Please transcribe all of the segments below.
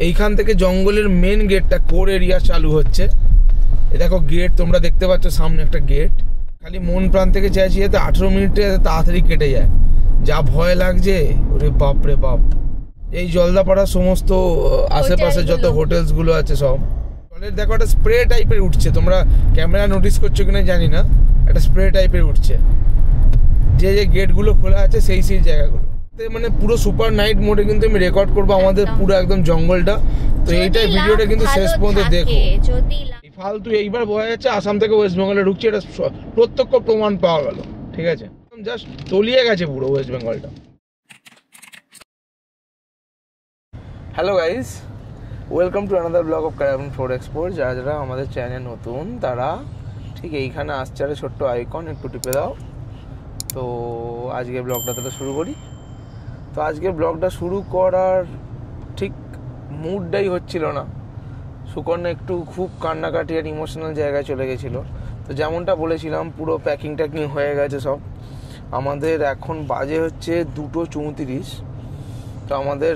এইখান থেকে জঙ্গলের মেন গেটটা কোর এরিয়া চালু হচ্ছে। এ দেখো গেট তোমরা দেখতে পাচ্ছ, সামনে একটা গেট। খালি মন প্রাণ থেকে চাইছি যাতে 18 মিনিটে তাড়াতাড়ি কেটে যায়, যা ভয় লাগছে। ওরে বাপ রে বাপ। এই জলদাপাড়ার সমস্ত আশেপাশে যত হোটেলস গুলো আছে সব জলের দেখো একটা স্প্রে টাইপের উঠছে। তোমরা ক্যামেরা নোটিস করছো কিনা জানি না, একটা স্প্রে টাইপের উঠছে। যে যে গেটগুলো খোলা আছে সেই সেই জায়গাগুলো মানে পুরো সুপার নাইট মোডে কিন্তু আমি রেকর্ড করবো আমাদের পুরো একদম জঙ্গলটা। তো এইটাই ভিডিওটা কিন্তু শেষ পর্যন্ত দেখো। ফালতু এইবার বোঝা যাচ্ছে আসাম থেকে ওয়েস্ট বেঙ্গলে ঢুকছে, এটা প্রত্যক্ষ প্রমাণ পাওয়া গেল। ঠিক আছে, জাস্ট তলিয়ে গেছে পুরো ওয়েস্ট বেঙ্গলটা। Hello guys, welcome to another blog of caravan for export. যারা যারা আমাদের চ্যানেল নতুন তারা ঠিক এইখানে আসছে একটা ছোট্ট আইকন, একটু টিপে দাও। তো আজকে ব্লগটা তাহলে শুরু করি। তো আজকে ব্লগটা শুরু করার ঠিক মুডটাই হচ্ছিল না। সুকন্যা একটু খুব কান্নাকাটি আর ইমোশনাল জায়গায় চলে গেছিলো। তো যেমনটা বলেছিলাম পুরো প্যাকিং ট্যাকিং হয়ে গেছে সব। আমাদের এখন বাজে হচ্ছে 2:34। তো আমাদের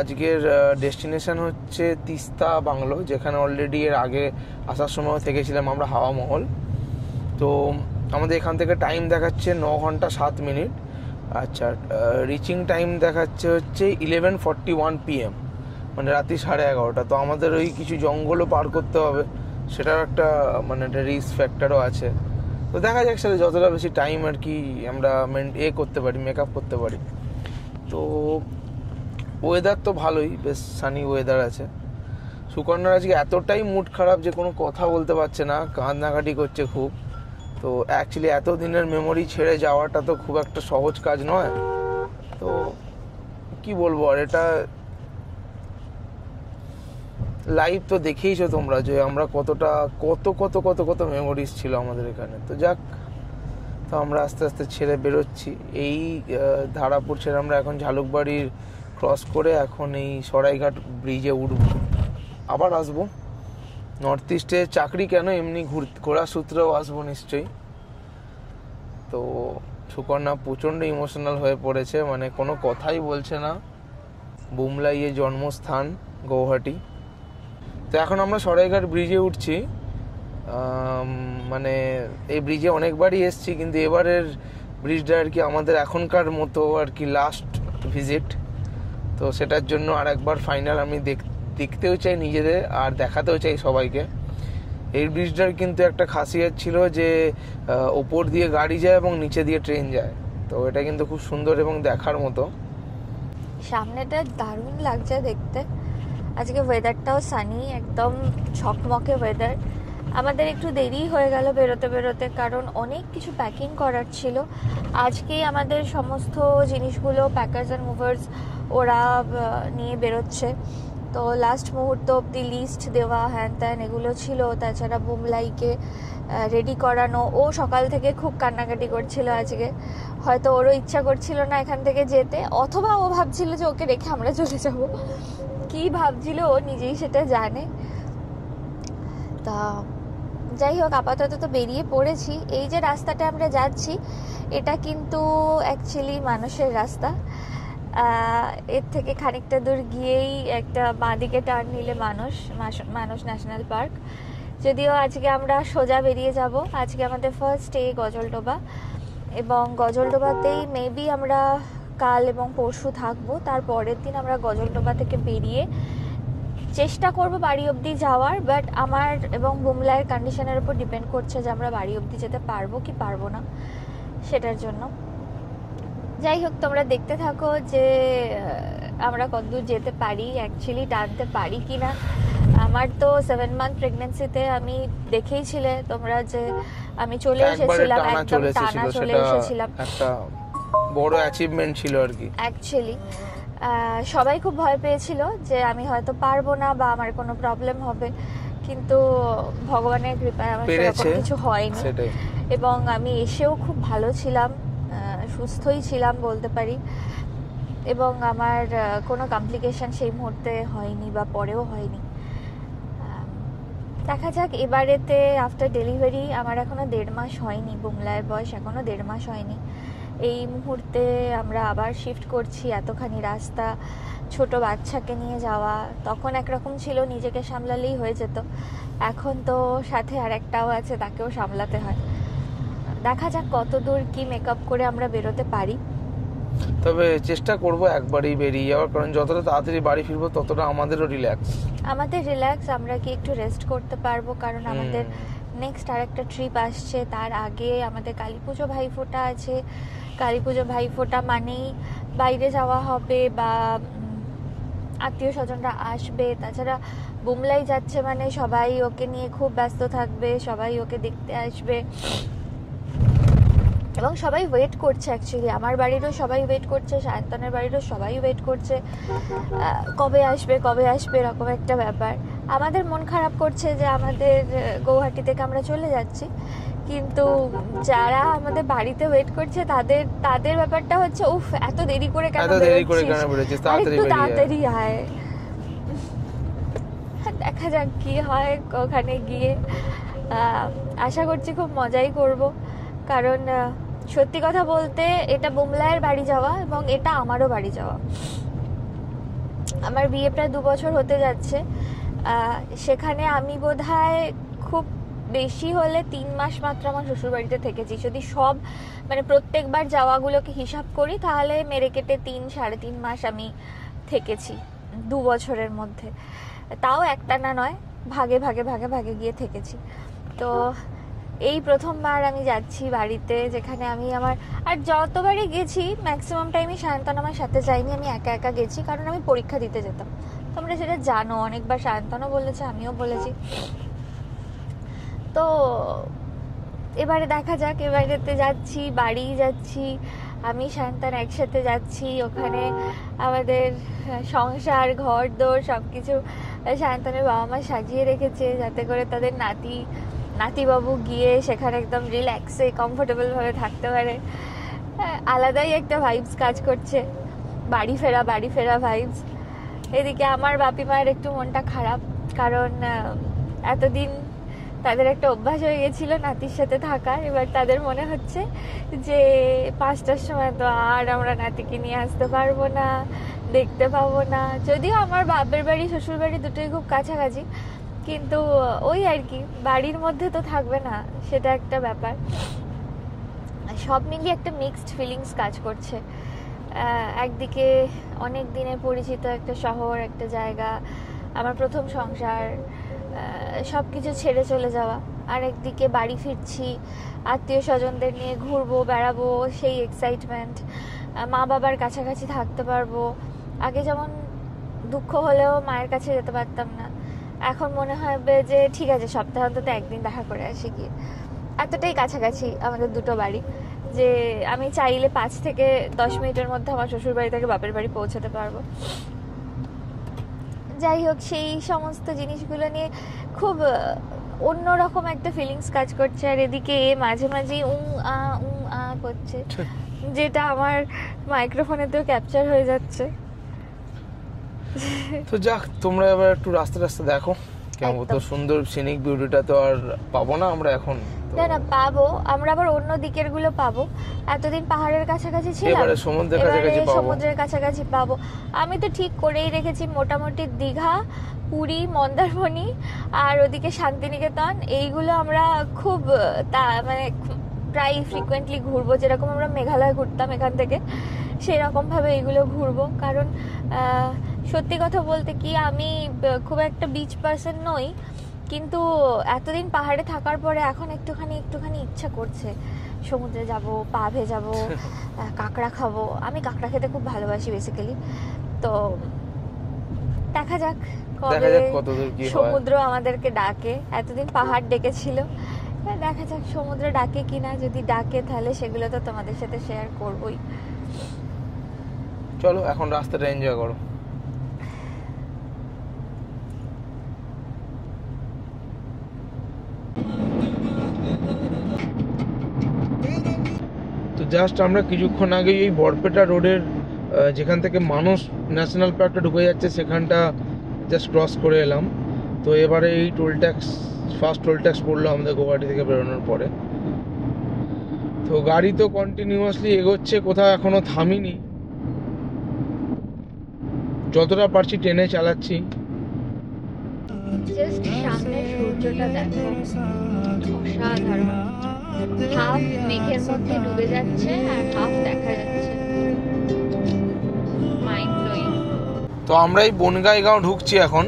আজকের ডেস্টিনেশন হচ্ছে তিস্তা বাংলো, যেখানে অলরেডি এর আগে আসার সময় থেকেছিলাম আমরা হাওয়া মহল। তো আমাদের এখান থেকে টাইম দেখাচ্ছে 9 ঘন্টা 7 মিনিট। আচ্ছা, রিচিং টাইম দেখাচ্ছে হচ্ছে 11:41 PM, মানে রাত্রি 11:30। তো আমাদের ওই কিছু জঙ্গলও পার করতে হবে, সেটার একটা মানে একটা রিস্ক ফ্যাক্টরও আছে। তো দেখা যাক সেটা যতটা বেশি টাইম আর কি আমরা করতে পারি, মেকআপ করতে পারি। তো ওয়েদার তো ভালোই, বেশ সানি ওয়েদার আছে। সুকন্যার আজকে এতটাই মুড খারাপ যে কোনো কথা বলতে পারছে না, কান্নাকাটি করছে খুব। তো অ্যাকচুয়ালি এত দিনের মেমোরি ছেড়ে যাওয়াটা তো খুব একটা সহজ কাজ নয়। তো কি বলবো আর, এটা লাইভ তো দেখেইছো তোমরা যে আমরা কতটা কত কত কত কত মেমোরিজ ছিল আমাদের এখানে। তো যাক, তো আমরা আস্তে আস্তে ছেড়ে বেরোচ্ছি। এই ধারাপুর ছেড়ে আমরা এখন ঝালুকবাড়ির ক্রস করে এখন এই সরাইঘাট ব্রিজে উঠব, আবার আসবো। নর্থ ইস্টে চাকরি কেন, এমনি ঘোরার সূত্রেও আসবো নিশ্চয়ই। তো সুকন্যা প্রচণ্ড ইমোশনাল হয়ে পড়েছে, মানে কোনো কথাই বলছে না। বুমলাইয়ের জন্মস্থান গৌহাটি। তো এখন আমরা সরাইঘাট ব্রিজে উঠছি। মানে এই ব্রিজে অনেকবারই এসছি, কিন্তু এবারের ব্রিজটা আর কি আমাদের এখনকার মতো আর কি লাস্ট ভিজিট। তো সেটার জন্য আর একবার ফাইনাল আমি দেখতেও চাই নিজেদের, আর দেখাতেও চাই সবাইকে। এই ব্রিজটার কিন্তু একটা খাসিয়ত ছিল যে ওপর দিয়ে গাড়ি যায় এবং নিচে দিয়ে ট্রেন যায়। তো এটা কিন্তু খুব সুন্দর এবং দেখার মতো। সামনেটা দারুণ লাগছে দেখতে। আজকে ওয়েদারটাও সানি, একদম ঝকমকে ওয়েদার। আমাদের একটু দেরি হয়ে গেল বেরোতে বেরোতে, কারণ অনেক কিছু প্যাকিং করার ছিল। আজকেই আমাদের সমস্ত জিনিসগুলো প্যাকার্স অ্যান্ড মুভার্স ওরা নিয়ে বেরোচ্ছে। তো লাস্ট মুহূর্ত অবধি লিস্ট দেওয়া, হ্যান ত্যান এগুলো ছিল। তাছাড়া বুমলাইকে রেডি করানো, ও সকাল থেকে খুব কান্নাকাটি করছিল আজকে। হয়তো ওরও ইচ্ছা করছিল না এখান থেকে যেতে, অথবা ও ভাবছিল যে ওকে রেখে আমরা চলে যাব। কি ভাবছিল ও নিজেই সেটা জানে। তা যাই হোক, আপাতত তো বেরিয়ে পড়েছি। এই যে রাস্তাটা আমরা যাচ্ছি, এটা কিন্তু অ্যাকচুয়ালি মানুষের রাস্তা। এর থেকে খানিকটা দূর গিয়েই একটা বাঁ দিকে টার্ন নিলে মানস ন্যাশনাল পার্ক। যদিও আজকে আমরা সোজা বেরিয়ে যাব। আজকে আমাদের ফার্স্ট ডে গজলডোবা, এবং গজলডোবাতেই মেবি আমরা কাল এবং পরশু থাকবো। তারপরের দিন আমরা গজলডোবা থেকে বেরিয়ে চেষ্টা করব বাড়ি অবধি যাওয়ার। বাট আমার এবং বুমলাইয়ের কন্ডিশনের উপর ডিপেন্ড করছে যে আমরা বাড়ি অবধি যেতে পারবো কি পারবো না, সেটার জন্য। যাই হোক, তোমরা দেখতে থাকো যে আমরা কতদূর যেতে পারি, অ্যাকচুয়ালি টানতে পারি কি না। আমার তো 7 মান্থ প্রেগনেন্সিতে আমি দেখেইছিলে তোমরা যে আমি চলে এসেছিলাম, একদম টানা চলে এসেছিলাম। একটা বড় অ্যাচিভমেন্ট ছিল আর কি। অ্যাকচুয়ালি সবাই খুব ভয় পেয়েছিল যে আমি হয়তো পারবো না বা আমার কোনো প্রবলেম হবে, কিন্তু ভগবানের কৃপায় আমার সেরকম কিছু হয়নি। এবং আমি এসেও খুব ভালো ছিলাম, সুস্থই ছিলাম বলতে পারি। এবং আমার কোনো কমপ্লিকেশন সেই মুহূর্তে হয়নি বা পরেও হয়নি। দেখা যাক এবারেতে আফটার ডেলিভারি। আমার এখনো 1.5 মাস হয়নি, বুমলাইয়ের বয়স এখনো 1.5 মাস হয়নি। এই মুহূর্তে আমরা আবার শিফট করছি, এতখানি রাস্তা ছোট বাচ্চাকে নিয়ে যাওয়া। তখন একরকম ছিল, নিজেকে সামলালেই হয়ে যেত, এখন তো সাথে আরেকটাও আছে, তাকেও সামলাতে হয়। দেখা যাক কত দূর কি মেকআপ করে আমরা বেরোতে পারি। তবে চেষ্টা করব একবারই বেরিয়ে যাওয়ার, কারণ যতটা তাড়াতাড়ি বাড়ি ফিরবো ততটা আমাদেরও রিল্যাক্স। আমরা কি একটু রেস্ট করতে পারবো, কারণ আমাদের নেক্সট আরেকটা ট্রিপ আসছে। তার আগে আমাদের কালী পুজো ভাইফোঁটা আছে। কালী পুজো ভাইফোঁটা মানেই বাইরে যাওয়া হবে বা আত্মীয় স্বজনরা আসবে। তাছাড়া বুমলাই যাচ্ছে মানে সবাই ওকে নিয়ে খুব ব্যস্ত থাকবে, সবাই ওকে দেখতে আসবে এবং সবাই ওয়েট করছে। অ্যাকচুয়ালি আমার বাড়িরও সবাই ওয়েট করছে, সায়ন্তনের বাড়িরও সবাই ওয়েট করছে, কবে আসবে এরকম একটা ব্যাপার। আমাদের মন খারাপ করছে যে আমাদের গৌহাটি থেকে আমরা চলে যাচ্ছি, কিন্তু যারা আমাদের বাড়িতে ওয়েট করছে তাদের ব্যাপারটা হচ্ছে উফ এত দেরি করে কেন বেরোচ্ছিস, একটু তাড়াতাড়ি আয়। দেখা যাক কি হয় ওখানে গিয়ে। আশা করছি খুব মজাই করব, কারণ সত্যি কথা বলতে এটা বুমলাইয়ের বাড়ি যাওয়া এবং এটা আমারও বাড়ি যাওয়া। আমার বিয়ে প্রায় 2 বছর হতে যাচ্ছে। সেখানে আমি বোধহয় খুব বেশি হলে 3 মাস মাত্র আমার শ্বশুরবাড়িতে থেকেছি। যদি সব মানে প্রত্যেকবার যাওয়াগুলোকে হিসাব করি তাহলে মেরে কেটে 3-3.5 মাস আমি থেকেছি 2 বছরের মধ্যে। তাও একটা না নয়, ভাগে ভাগে ভাগে ভাগে গিয়ে থেকেছি। তো এই প্রথমবার আমি যাচ্ছি বাড়িতে, যেখানে আমি আর যতবারই গেছি ম্যাক্সিমাম টাইমই সায়ন্তন আমার সাথে যাইনি, আমি একা একা গেছি, কারণ আমি পরীক্ষা দিতে যেতাম। তোমরা সেটা জানো, অনেকবার সায়ন্তনও বলেছে, আমিও বলেছি। তো এবারে দেখা যাক, এবারেতে যাচ্ছি, বাড়ি যাচ্ছি, আমি সায়ন্তন একসাথে যাচ্ছি। ওখানে আমাদের সংসার, ঘর দোর সবকিছু সায়ন্তনের বাবা মা সাজিয়ে রেখেছে, যাতে করে তাদের নাতিবাবু গিয়ে সেখানে একদম রিল্যাক্সে কমফোর্টেবল ভাবে থাকতে পারে। আলাদাই একটা ভাইবস কাজ করছে, বাড়ি ফেরা ভাইবস। এদিকে আমার বাপি মায়ের একটু মনটা খারাপ, কারণ এতদিন তাদের একটা অভ্যাস হয়ে গেছিল নাতির সাথে থাকার। এবার তাদের মনে হচ্ছে যে 5টার সময় তো আর আমরা নাতিকে নিয়ে আসতে পারবো না, দেখতে পাবো না। যদিও আমার বাপের বাড়ি শ্বশুর বাড়ি দুটোই খুব কাছাকাছি, কিন্তু ওই আর কি, বাড়ির মধ্যে তো থাকবে না, সেটা একটা ব্যাপার। সব মিলিয়ে একটা মিক্সড ফিলিংস কাজ করছে। একদিকে অনেক দিনের পরিচিত একটা শহর, একটা জায়গা, আমার প্রথম সংসার, সব কিছু ছেড়ে চলে যাওয়া। আর একদিকে বাড়ি ফিরছি, আত্মীয় স্বজনদের নিয়ে ঘুরবো, বেড়াবো, সেই এক্সাইটমেন্ট। মা বাবার কাছাকাছি থাকতে পারবো। আগে যেমন দুঃখ হলেও মায়ের কাছে যেতে পারতাম না, এখন মনে হবে যে ঠিক আছে সপ্তাহে অন্তত একদিন দেখা করে আসি গিয়ে। এতটাই কাছাকাছি আমাদের দুটো বাড়ি যে আমি চাইলে 5 থেকে 10 মিনিটের মধ্যে আমার শ্বশুর বাড়ি থেকে বাপের বাড়ি পৌঁছাতে পারবো। যাই হোক, সেই সমস্ত জিনিসগুলো নিয়ে খুব অন্যরকম একটা ফিলিংস কাজ করছে। আর এদিকে মাঝে মাঝে করছে, যেটা আমার মাইক্রোফোনেতেও ক্যাপচার হয়ে যাচ্ছে। তো যাক, তোমরা এবার একটু রাস্তা দেখো কেমন, তো সুন্দর সিনিক বিউটিটা তো আর পাবো না আমরা এখন। না পাবো, আমরা আবার অন্য দিকের গুলো পাবো। এতদিন পাহাড়ের কাছাকাছি ছিলাম, এবারে সমুদ্রের কাছাকাছি পাবো। আমি তো ঠিক করেই রেখেছি মোটামুটি দীঘা, পুরী, মন্দারমণি আর ওদিকে শান্তিনিকেতন, এইগুলো আমরা খুব মানে প্রায় ফ্রিকুয়েন্টলি ঘুরবো। যেরকম আমরা মেঘালয় ঘুরতাম এখান থেকে, সেরকম ভাবে এইগুলো ঘুরবো। কারণ সত্যি কথা বলতে কি, আমি খুব একটা বিচ পার্সন নই, কিন্তু এতদিন পাহাড়ে থাকার পরে এখন একটুখানি ইচ্ছা করছে সমুদ্রে যাব, পা ভেজাবো, কাঁকড়া খাবো। আমি কাঁকড়া খেতে খুব ভালোবাসি বেসিক্যালি। তো দেখা যাক কবে সমুদ্র আমাদেরকে ডাকে। এতদিন পাহাড় ডেকেছিল, দেখা যাক সমুদ্র ডাকে কিনা। যদি ডাকে তাহলে সেগুলো তো তোমাদের সাথে শেয়ার করবোই। চলো এখন রাস্তাটা এনজয় করো। তো জাস্ট আমরা কিছুক্ষণ আগে এই বরপেটা রোডের যেখান থেকে মানস ন্যাশনাল পার্কটা ঢুকে যাচ্ছে সেখানটা জাস্ট ক্রস করে এলাম। তো এবারে এই ফার্স্ট টোল ট্যাক্স পড়লো আমাদের গৌহাটি থেকে বেরোনোর পরে। তো গাড়ি তো কন্টিনিউয়াসলি এগোচ্ছে, কোথাও এখনো থামিনি, যতটা পারছি ট্রেনে চালাচ্ছি। জাস্ট সামনে সূর্যটা দেখো, অসাধারণ। হাফ মেঘের মধ্যে ডুবে যাচ্ছে আর হাফ দেখা যাচ্ছে, মাইন্ড ব্লোয়িং। তো আমরা এই বনগাইগাঁও ঢুকছি এখন।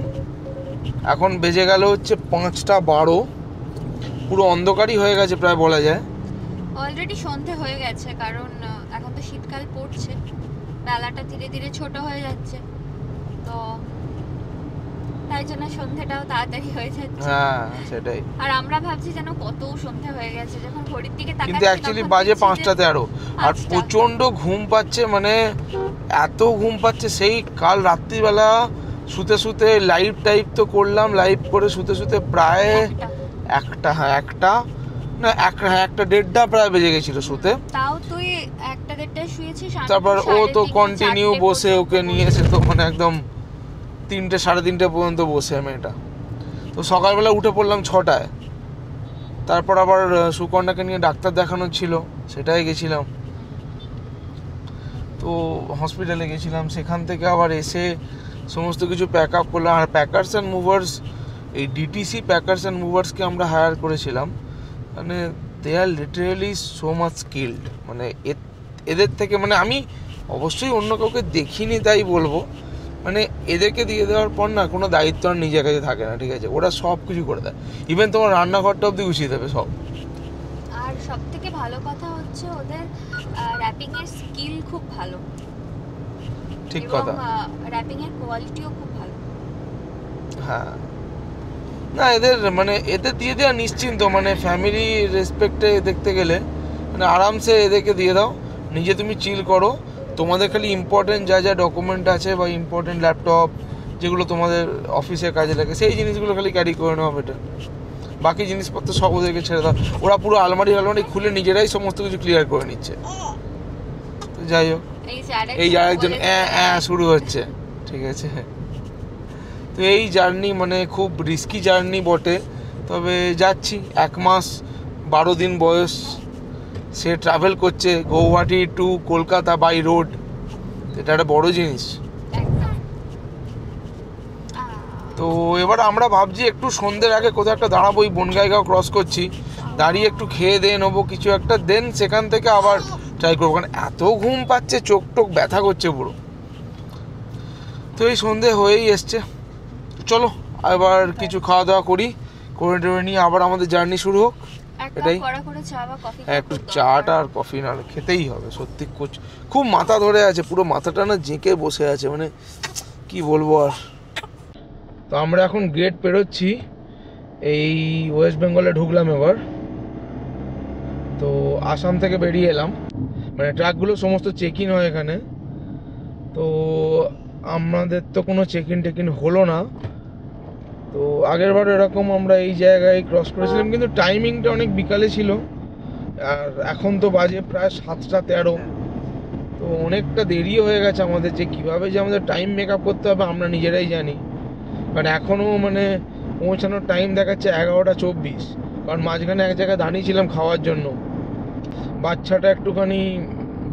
এখন বেজে গেল হচ্ছে 5:12, পুরো অন্ধকারই হয়ে গেছে প্রায় বলা যায়। অলরেডি সন্ধে হয়ে গেছে, কারণ এখন তো শীতকাল পড়ছে, বেলাটা ধীরে ধীরে ছোট হয়ে যাচ্ছে, তো তাই জন্য সন্ধ্যাটাও তাড়াতাড়ি হয়ে যাচ্ছে। হ্যাঁ সেটাই। আর আমরা ভাবছি যেন কত সন্ধ্যা হয়ে গেছে, যখন ঘড়ির দিকে তাকাচ্ছি কিন্তু অ্যাকচুয়ালি বাজে 5:13 আর প্রচন্ড ঘুম পাচ্ছে, মানে এত ঘুম পাচ্ছে। সেই কাল রাত্রিবেলা শুতে শুতে লাইভ টাইপ তো করলাম, লাইভ করে শুতে শুতে প্রায় একটা 1:30 প্রায় বেজে গেছিল শুতে। তাও তুই 1:30 শুয়েছিস, তারপর ও তো কন্টিনিউ বসে, ওকে নিয়ে এসে তো মানে একদম 3টে 3:30 পর্যন্ত বসে মেয়েটা। তো সকালবেলা উঠে পড়লাম 6টায়। তারপর আবার সুকন্যাকে নিয়ে ডাক্তার দেখানো ছিল, সেটাই গেছিলাম। তো হসপিটালে গেছিলাম, সেখান থেকে আবার এসে সমস্ত কিছু প্যাক আপ করলাম। আর প্যাকার্স অ্যান্ড মুভার্স, এই ডিটিসি প্যাকার্স অ্যান্ড মুভার্সকে আমরা হায়ার করেছিলাম, মানে দে আর লিটারেলি সো মাচ স্কিল্ড। মানে এদের থেকে, মানে আমি অবশ্যই অন্য কাউকে দেখিনি তাই বলবো, মানে এদেরকে দিয়ে দেওয়ার পর না কোনো দায়িত্ব আর নিজের কাছে থাকে না, ঠিক আছে? ওরা সব কিছু করে দেয়, ইভেন তোমার রান্নাঘরটা অবধি গুছিয়ে দেবে সব। আর সব থেকে ভালো কথা হচ্ছে ওদের র্যাপিং এর স্কিল খুব ভালো। ঠিক কথা। র্যাপিং এর কোয়ালিটিও খুব ভালো। হ্যাঁ, না এদের দিয়ে দেওয়া নিশ্চিন্ত, মানে ফ্যামিলি রেসপেক্টে দেখতে গেলে মানে আরামসে এদেরকে দিয়ে দাও, নিজে তুমি চিল করো। তোমাদের খালি ইম্পর্টেন্ট যা যা ডকুমেন্ট আছে বা ইম্পর্টেন্ট ল্যাপটপ যেগুলো তোমাদের অফিসে কাজে লাগে, সেই জিনিসগুলো খালি ক্যারি করে নেওয়া বেটার। বাকি জিনিসপত্র সব ওদেরকে ছেড়ে দাও, ওরা পুরো আলমারি খুলে নিজেরাই সমস্ত কিছু ক্লিয়ার করে নিচ্ছে। তো যাই হোক, এই যে আরেকজন শুরু হচ্ছে, ঠিক আছে? তো এই জার্নি মানে খুব রিস্কি জার্নি বটে, তবে যাচ্ছি। 1 মাস 12 দিন বয়স, সে ট্রাভেল করছে Guwahati to Kolkata by road, এটা একটা বড় জিনিস। তো এবার আমরা ভাবছি একটু সন্ধ্যের আগে কোথাও একটা দাঁড়াবো, এই বনগাইগাঁও ক্রস করছি, দাঁড়িয়ে একটু খেয়ে দিয়ে নেবো কিছু একটা, দেন সেখান থেকে আবার ট্রাই করবো, কারণ এত ঘুম পাচ্ছে, চোখ টোক ব্যথা করছে পুরো। তো এই সন্ধ্যে হয়েই এসছে, চলো এবার কিছু খাওয়া দাওয়া করে নিয়ে আবার আমাদের জার্নি শুরু হোক। এটাই, একটু চাটা আর কফি না খেতেই হবে। সত্যি খুব মাথা ধরে আছে, পুরো মাথাটা না জেঁকে বসে আছে, মানে কি বলবো আর। তো আমরা এখন গেট পেরোচ্ছি, এই ওয়েস্ট বেঙ্গলে ঢুকলাম এবার। তো আসাম থেকে বেরিয়ে এলাম, মানে ট্রাকগুলো সমস্ত চেক ইন হয় এখানে। তো আমাদের তো কোনো চেক ইন হলো না। তো আগের বার এরকম আমরা এই জায়গায় ক্রস করেছিলাম, কিন্তু টাইমিংটা অনেক বিকালে ছিল, আর এখন তো বাজে প্রায় 7:13। তো অনেকটা দেরিও হয়ে গেছে আমাদের, যে কীভাবে যে আমাদের টাইম মেক আপ করতে হবে আমরা নিজেরাই জানি। কারণ এখনও মানে পৌঁছানোর টাইম দেখাচ্ছে 11:24, কারণ মাঝখানে এক জায়গায় দাঁড়িয়েছিলাম খাওয়ার জন্য। বাচ্চাটা একটুখানি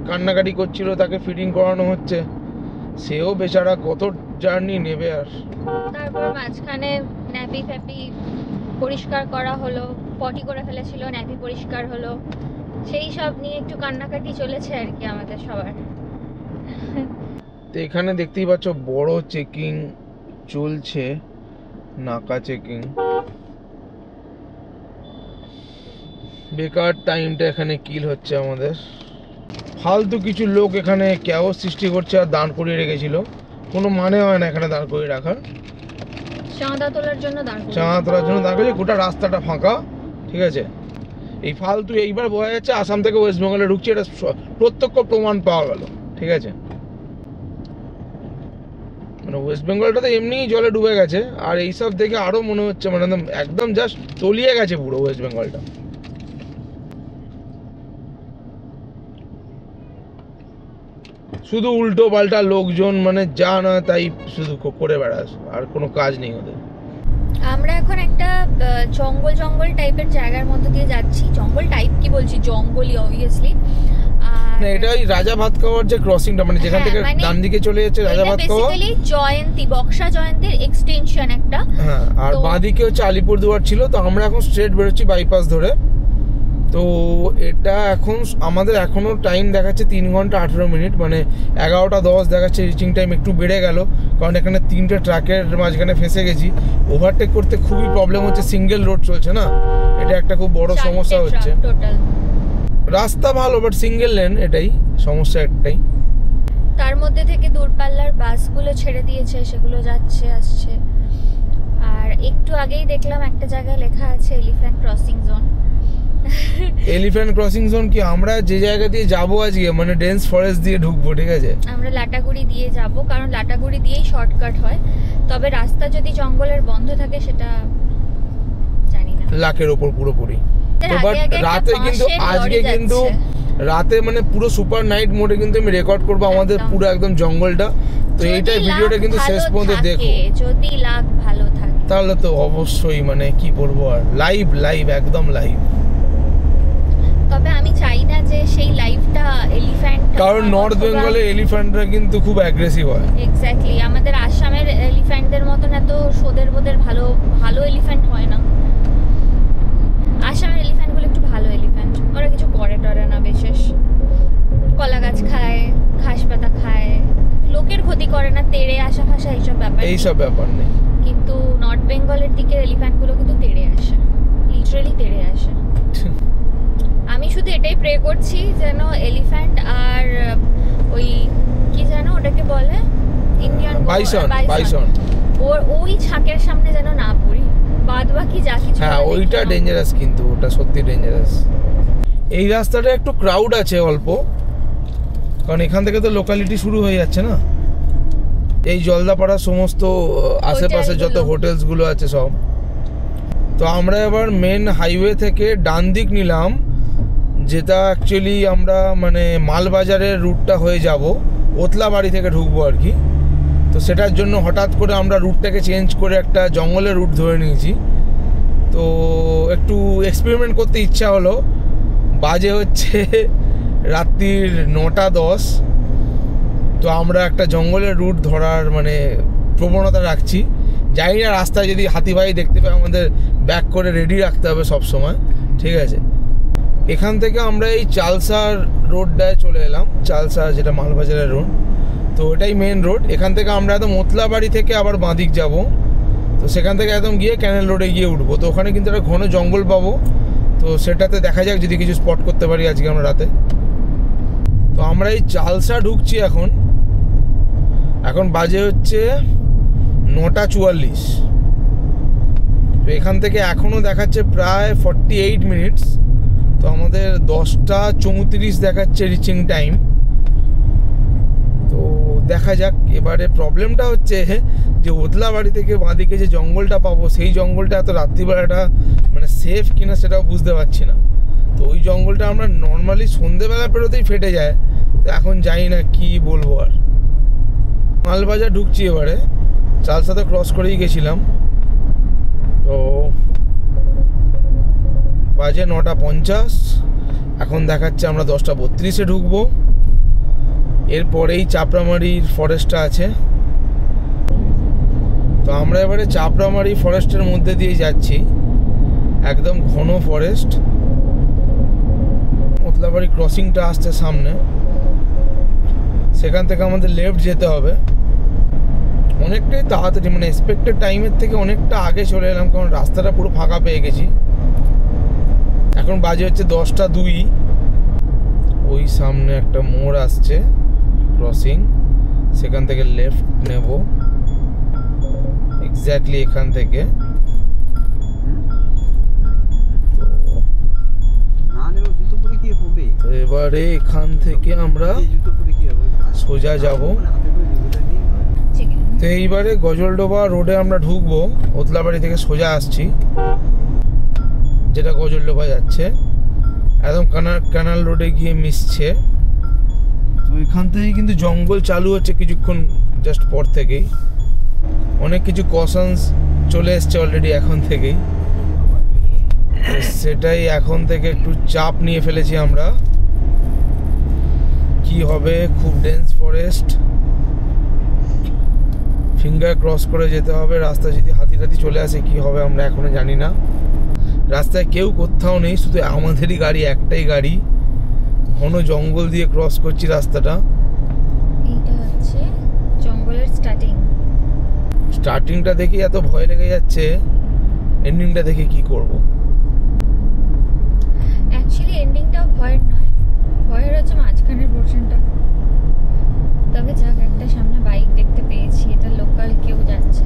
কান্নাকাটি করছিল, তাকে ফিডিং করানো হচ্ছে, সেও বেচারা কত জার্নি নেবে। আর তারপর মাঝখানে ন্যাপি ফ্যাপি পরিষ্কার করা হলো, পটি করে ফেলেছিল, ন্যাপি পরিষ্কার হলো, সেই সব নিয়ে একটু কান্নাকাটি চলেছে আর কি আমাদের সবার। তো এখানে দেখতেই পাচ্ছ বড় চেকিং চলছে, নাকা চেকিং। বেকার টাইমটা এখানে কিল হচ্ছে আমাদের। ফালতু কিছু লোক এখানে ক্যাওস সৃষ্টি করছে আর দাঁড় করিয়ে রেখেছিল, কোনো মানে হয় না এখানে দাঁড় করিয়ে রাখার। চাঁদা তোলার জন্য দাঁড় করেছে, গোটা রাস্তাটা ফাঁকা, ঠিক আছে? এই ফালতু এইবার বোঝা যাচ্ছে আসাম থেকে ওয়েস্ট বেঙ্গলে ঢুকছে, এটা প্রত্যক্ষ প্রমাণ পাওয়া গেল, ঠিক আছে? মানে ওয়েস্ট বেঙ্গলটা তো এমনিই জলে ডুবে গেছে, আর এইসব দেখে আরো মনে হচ্ছে মানে একদম জাস্ট তলিয়ে গেছে পুরো ওয়েস্ট বেঙ্গলটা। শুধু উল্টো পাল্টা লোকজন, মানে যা না তাই শুধু করে বেড়াস, আর কোনো কাজ নেই ওদের। আমরা এখন একটা জঙ্গল জঙ্গল টাইপের জায়গার মধ্যে দিয়ে যাচ্ছি। জঙ্গল টাইপ কি বলছি, জঙ্গলই অবভিয়াসলি। না, এটা ওই রাজা ভাত খাওয়ার যে ক্রসিংটা, মানে যেখান থেকে ডান দিকে চলে যাচ্ছে রাজা ভাত খাওয়া, বেসিক্যালি জয়ন্তী, বক্সা জয়ন্তীর এক্সটেনশন একটা। হ্যাঁ, আর বাঁ দিকে হচ্ছে আলিপুরদুয়ার ছিল। তো আমরা এখন স্ট্রেট বেরোচ্ছি বাইপাস ধরে। তো এটা এখন আমাদের এখনো টাইম দেখাচ্ছে 3 ঘন্টা 18 মিনিট, মানে 11টা 10 দেখাচ্ছে। রিচিং টাইম একটু বেড়ে গেল, কারণ এখানে 3টে ট্রাকের মাঝখানে ফেঁসে গেছি। ওভারটেক করতে খুবই প্রবলেম হচ্ছে, সিঙ্গেল রোড চলছে না, এটা একটা খুব বড় সমস্যা হচ্ছে। রাস্তা ভালো, বাট সিঙ্গেল লেন, এটাই সমস্যা একটাই। তার মধ্যে থেকে দূরপাল্লার বাসগুলো ছেড়ে দিয়েছে, সেগুলো যাচ্ছে আসছে। আর একটু আগেই দেখলাম একটা জায়গায় লেখা আছে elephant crossing zone. Elephant crossing zone কি? আমরা যে জায়গা দিয়ে যাবো আজকে, মানে ডেন্স ফরেস্ট দিয়ে ঢুকবো, ঠিক আছে? আমরা লাটাগুড়ি দিয়ে যাব, কারণ লাটাগুড়ি দিয়েই শর্টকাট হয়। তবে রাস্তা যদি জঙ্গলের বন্ধ থাকে সেটা জানি না। লাখের ওপর পুরোপুরি। তো বাট রাতে কিন্তু আজকে কিন্তু রাতে মানে পুরো সুপার নাইট মোডে কিন্তু আমি রেকর্ড করবো আমাদের পুরো একদম জঙ্গলটা। তো এইটাই ভিডিওটা কিন্তু শেষ পর্যন্ত দেখো, যদি লাগ ভালো থাকে তাহলে তো অবশ্যই, মানে কি বলবো আর, লাইভ লাইভ একদম লাইভ। তবে আমি চাই না যে সেই লাইভটা এলিফ্যান্ট, কারণ নর্থ বেঙ্গলে এলিফ্যান্টরা কিন্তু খুব অ্যাগ্রেসিভ হয়। এক্স্যাক্টলি, আমাদের আসামের এলিফ্যান্টদের মতন এত সোদের বোদের ভালো ভালো এলিফ্যান্ট হয় না। আসামের এলিফ্যান্টগুলো একটু ভালো এলিফ্যান্ট, ওরা কিছু করে টরে না বিশেষ, কলা গাছ খায়, ঘাস পাতা খায়, লোকের ক্ষতি করে না, তেড়ে আসা ফাঁসা এইসব ব্যাপার নেই। কিন্তু নর্থ বেঙ্গলের দিকের এলিফ্যান্টগুলো কিন্তু তেড়ে আসে, লিটারালি তেড়ে আসে। আমি শুধু এটাই প্রে করছি যেন এলিফ্যান্ট আর ওই কি যেন ওটাকে বলে ইন্ডিয়ান বাইসন ওই ছাকের সামনে যেন না পড়ি, বাদ বাকি যা কিছু। হ্যাঁ, ওইটা ডেঞ্জারাস, কিন্তু ওটা সত্যি ডেঞ্জারাস। এই রাস্তাটা একটু ক্রাউড আছে অল্প, কারণ এখান থেকে তো লোকালিটি শুরু হয়ে যাচ্ছে না, এই জলদাপাড়ার সমস্ত আশেপাশে যত হোটেলস গুলো আছে সব। তো আমরা এবার মেন হাইওয়ে থেকে ডান দিক নিলাম, যেটা অ্যাকচুয়ালি আমরা মানে মালবাজারের রুটটা হয়ে যাব, ওতলাবাড়ি থেকে ঢুকবো আর কি। তো সেটার জন্য হঠাৎ করে আমরা রুটটাকে চেঞ্জ করে একটা জঙ্গলের রুট ধরে নিয়েছি। তো একটু এক্সপেরিমেন্ট করতে ইচ্ছা হলো। বাজে হচ্ছে রাত্রির 9:10। তো আমরা একটা জঙ্গলের রুট ধরার মানে প্রবণতা রাখছি। জানি না রাস্তায় যদি হাতিভাই দেখতে পাই আমাদের ব্যাক করে রেডি রাখতে হবে সব সময়, ঠিক আছে? এখান থেকে আমরা এই চালসার রোডটায় চলে এলাম, চালসা যেটা মালবাজারের রোড। তো এটাই মেন রোড। এখান থেকে আমরা একদম মোতলাবাড়ি থেকে আবার বাঁদিক যাব। তো সেখান থেকে একদম গিয়ে ক্যানেল রোডে গিয়ে উঠবো। তো ওখানে কিন্তু একটা ঘন জঙ্গল পাবো, তো সেটাতে দেখা যাক যদি কিছু স্পট করতে পারি আজকে আমরা রাতে। তো আমরা এই চালসা ঢুকছি এখন বাজে হচ্ছে 9:44। তো এখান থেকে এখনও দেখাচ্ছে প্রায় 48 মিনিটস। তো আমাদের 10:34 দেখাচ্ছে রিচিং টাইম। তো দেখা যাক। এবারে প্রবলেমটা হচ্ছে যে ওতলাবাড়ি থেকে বাঁদিকে যে জঙ্গলটা পাবো, সেই জঙ্গলটা এত রাত্রিবেলাটা মানে সেফ কিনা সেটাও বুঝতে পারছি না। তো ওই জঙ্গলটা আমরা নর্মালি সন্ধেবেলা পেরোতেই ফেটে যায়। তো এখন জানি না কি বলবো আর। মালবাজার ঢুকছি এবারে, চালসাতে ক্রস করেই গেছিলাম। তো বাজে 9:50, এখন দেখাচ্ছে আমরা 10:32-এ ঢুকবো। এরপরেই চাপড়ামারির ফরেস্টটা আছে। তো আমরা এবারে চাপড়ামারি ফরেস্টের মধ্যে দিয়ে যাচ্ছি, একদম ঘন ফরেস্ট। ওতলাবাড়ি ক্রসিংটা আসছে সামনে, সেখান থেকে আমাদের লেফট যেতে হবে। অনেকটাই তাড়াতাড়ি, মানে এক্সপেক্টেড টাইমের থেকে অনেকটা আগে চলে এলাম, কারণ রাস্তাটা পুরো ফাঁকা পেয়ে গেছি। এখন বাজে হচ্ছে 10:02। ওই সামনে একটা মোড় আসছে ক্রসিং, সেখান থেকে লেফট নেব এক্স্যাক্টলি এখান থেকে। তো এবারে এখান থেকে আমরা সোজা যাব। তো এইবারে গজলডোবা রোডে আমরা ঢুকবো। ওতলাবাড়ি থেকে সোজা আসছি, যেটা গজলডোবা যাচ্ছে, একদম কানাল রোডে গিয়ে মিশছে। তো এখান থেকে কিন্তু জঙ্গল চালু হচ্ছে কিছুক্ষণ জাস্ট পর থেকেই। অনেক কিছু কশনস চলে এসছে অলরেডি এখন থেকেই। সেটাই এখন থেকে একটু চাপ নিয়ে ফেলেছি আমরা, কি হবে। খুব ডেন্স ফরেস্ট, ফিঙ্গার ক্রস করে যেতে হবে। রাস্তা যদি হাতি টাতি চলে আসে কি হবে আমরা এখনো জানি না। রাস্তায় কেউ কোথাও নেই, শুধু আমাদেরই গাড়ি, একটাই গাড়ি। ঘন জঙ্গল দিয়ে ক্রস করছি রাস্তাটা। এইটা হচ্ছে জঙ্গলের স্টার্টিংটা দেখে এত ভয় লেগে যাচ্ছে, এন্ডিংটা দেখে কি করব। অ্যাকচুয়ালি এন্ডিংটাও ভয়ের নয়, ভয়ের হচ্ছে মাঝখানের পোর্শনটা। তবে যাক, একটা সামনে বাইক দেখতে পেয়েছি, এটা লোকাল কেউ যাচ্ছে,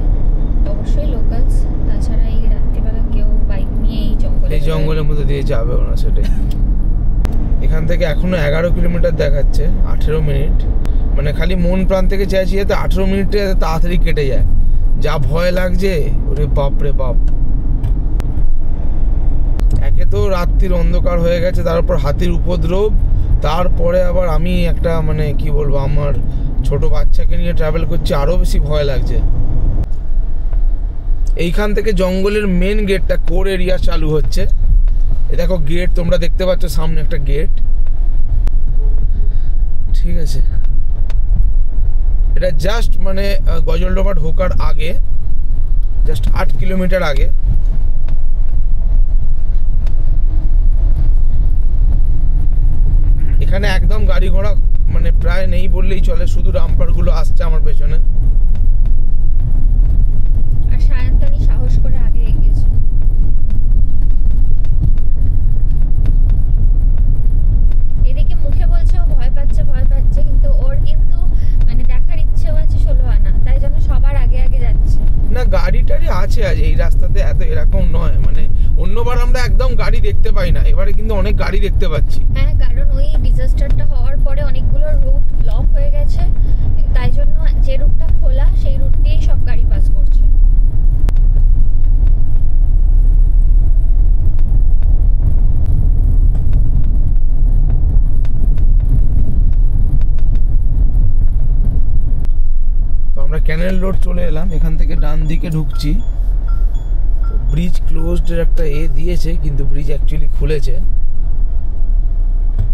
অবশ্যই লোকালস। তাছাড়া এই রাত্রিবেলা কেউ বাইক নিয়ে এই জঙ্গলের মধ্যে দিয়ে যাবে না, সেটাই। এখান থেকে এখনো 11 কিলোমিটার দেখাচ্ছে, 18 মিনিট। মানে খালি মন প্রাণ থেকে চাইছি যাতে 18 মিনিটে তাড়াতাড়ি কেটে যায়। যা ভয় লাগছে, ওরে বাপ রে বাপ। একে তো রাত্রির অন্ধকার হয়ে গেছে, তার উপর হাতির উপদ্রব, তারপরে আবার আমি একটা মানে কি বলবো, আমার ছোট বাচ্চাকে নিয়ে ট্রাভেল করছি, আরও বেশি ভয় লাগছে। এইখান থেকে জঙ্গলের মেন গেটটা, কোর এরিয়া চালু হচ্ছে। এ দেখো গেট, তোমরা দেখতে পাচ্ছ সামনে একটা গেট, ঠিক আছে। এটা জাস্ট মানে গজলডোবা ঢোকার আগে, জাস্ট 8 কিলোমিটার আগে। এখানে একদম গাড়ি ঘোড়া মানে প্রায় নেই বললেই চলে, শুধু রামপারগুলো আসছে আমার পেছনে। আর সায়ন্তনী সাহস করে আগে এগিয়েছে। এদিকে মুখে বলছে ও ভয় পাচ্ছে, কিন্তু ওর মানে দেখার ইচ্ছেও আছে 16 আনা, তাই জন্য সবার আগে আগে যাচ্ছে। না গাড়ি টাড়ি আছে আজ এই রাস্তাতে, এত এরকম নয়। মানে অন্যবার আমরা একদম গাড়ি দেখতে পাই না, এবারে কিন্তু অনেক গাড়ি দেখতে পাচ্ছি। হ্যাঁ, কারণ ওই ডিজাস্টারটা হওয়ার পরে অনেকগুলো রুট ব্লক হয়ে গেছে, তাই জন্য যে রুটটা খোলা সেই রুট দিয়েই সব গাড়ি পাস করছে। তো আমরা ক্যানেল রোড চলে এলাম, এখান থেকে ডান দিকে ঢুকছি। ব্রিজ ক্লোজড একটা দিয়েছে, কিন্তু ব্রিজ অ্যাকচুয়ালি খুলেছে,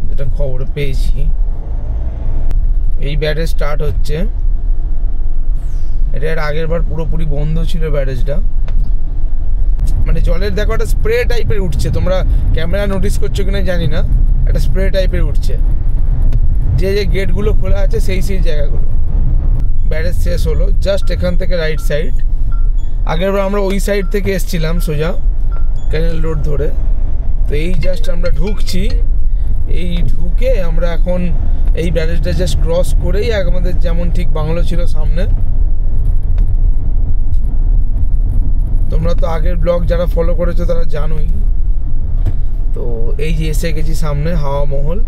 যেটা খবরে পেয়েছি। এই ব্যারেজ স্টার্ট হচ্ছে। এটা এর আগের বার পুরোপুরি বন্ধ ছিল ব্যারেজটা। মানে জলের দেখো একটা স্প্রে টাইপের উঠছে, তোমরা ক্যামেরা নোটিস করছো কিনা জানি না, একটা স্প্রে টাইপের উঠছে। যে যে গেটগুলো খোলা আছে সেই সেই জায়গাগুলো। ব্যারেজ শেষ হলো জাস্ট এখান থেকে রাইট সাইড। আগেরবার আমরা ওই সাইড থেকে এসছিলাম সোজা ক্যানেল রোড ধরে। তো এই জাস্ট আমরা ঢুকছি, এই ঢুকে আমরা এখন এই ব্যারেজটা জাস্ট ক্রস করেই আমাদের যেমন ঠিক বাংলো ছিল সামনে। তোমরা তো আগের ব্লগ যারা ফলো করেছো তারা জানোই। তো এই যে এসে গেছি সামনে হাওয়া মহল।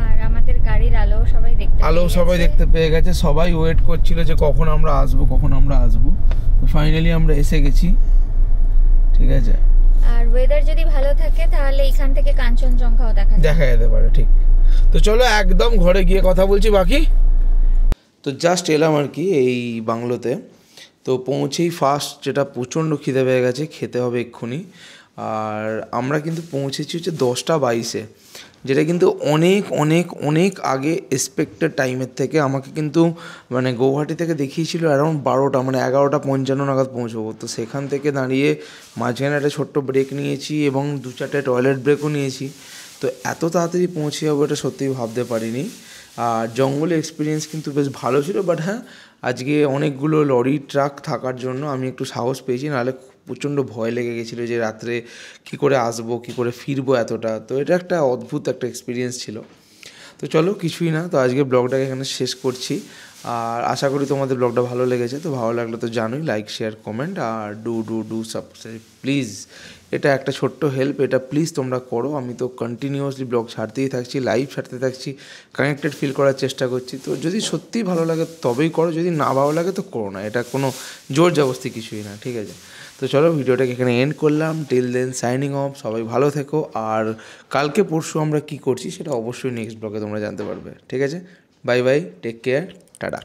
আর আমাদের গাড়ির আলো সবাই দেখতে পেয়ে গেছে। সবাই ওয়েট করছিল যে কখন আমরা আসবো। তো ফাইনালি আমরা এসে গেছি, ঠিক আছে। আর ওয়েদার যদি ভালো থাকে তাহলে এখান থেকে কাঞ্চনজঙ্ঘাও দেখা যেতে পারে, ঠিক। তো চলো একদম ঘরে গিয়ে কথা বলছি বাকি। তো জাস্ট এলাম আর কি এই বাংলোতে। তো পৌঁছেই ফার্স্ট যেটা প্রচণ্ড খিদে পেয়ে গেছে, খেতে হবে এক্ষুনি। আর আমরা কিন্তু পৌঁছেছি হচ্ছে 10:22-এ, যেটা কিন্তু অনেক অনেক অনেক আগে এক্সপেক্টেড টাইমের থেকে। আমাকে কিন্তু মানে গৌহাটি থেকে দেখিয়েছিল অ্যারাউন্ড 12টা, মানে 11:55 নাগাদ পৌঁছবো। তো সেখান থেকে দাঁড়িয়ে মাঝখানে একটা ছোট্ট ব্রেক নিয়েছি এবং 2-4টে টয়লেট ব্রেকও নিয়েছি। তো এত তাড়াতাড়ি পৌঁছে যাবো এটা সত্যিই ভাবতে পারিনি। আর জঙ্গলে এক্সপিরিয়েন্স কিন্তু বেশ ভালো ছিল। বাট হ্যাঁ, আজকে অনেকগুলো লরি ট্রাক থাকার জন্য আমি একটু সাহস পেয়েছি, নাহলে প্রচণ্ড ভয় লেগে গেছিলো যে রাত্রে কী করে আসবো, কী করে ফিরবো এতটা। তো এটা একটা অদ্ভুত একটা এক্সপিরিয়েন্স ছিল। তো চলো কিছুই না, তো আজকে ব্লগটাকে এখানে শেষ করছি। আর আশা করি তোমাদের ব্লগটা ভালো লেগেছে। তো ভালো লাগলে তো জানোই, লাইক শেয়ার কমেন্ট আর ডু সাবস্ক্রাইব প্লিজ। এটা একটা ছোট্ট হেল্প, এটা প্লিজ তোমরা করো। আমি তো কন্টিনিউয়াসলি ব্লগ ছাড়তেই থাকছি, লাইভ ছাড়তে থাকছি, কানেক্টেড ফিল করার চেষ্টা করছি। তো যদি সত্যিই ভালো লাগে তবেই করো, যদি না ভালো লাগে তো করো না। এটা কোনো জোর জবরদস্তি কিছুই না, ঠিক আছে। তো চলো ভিডিওটাকে এখানে এন্ড করলাম। Till then signing off. সবাই ভালো থেকো। আর কালকে পরশু আমরা কী করছি সেটা অবশ্যই নেক্সট ব্লগে তোমরা জানতে পারবে, ঠিক আছে। Bye bye, take care, tata.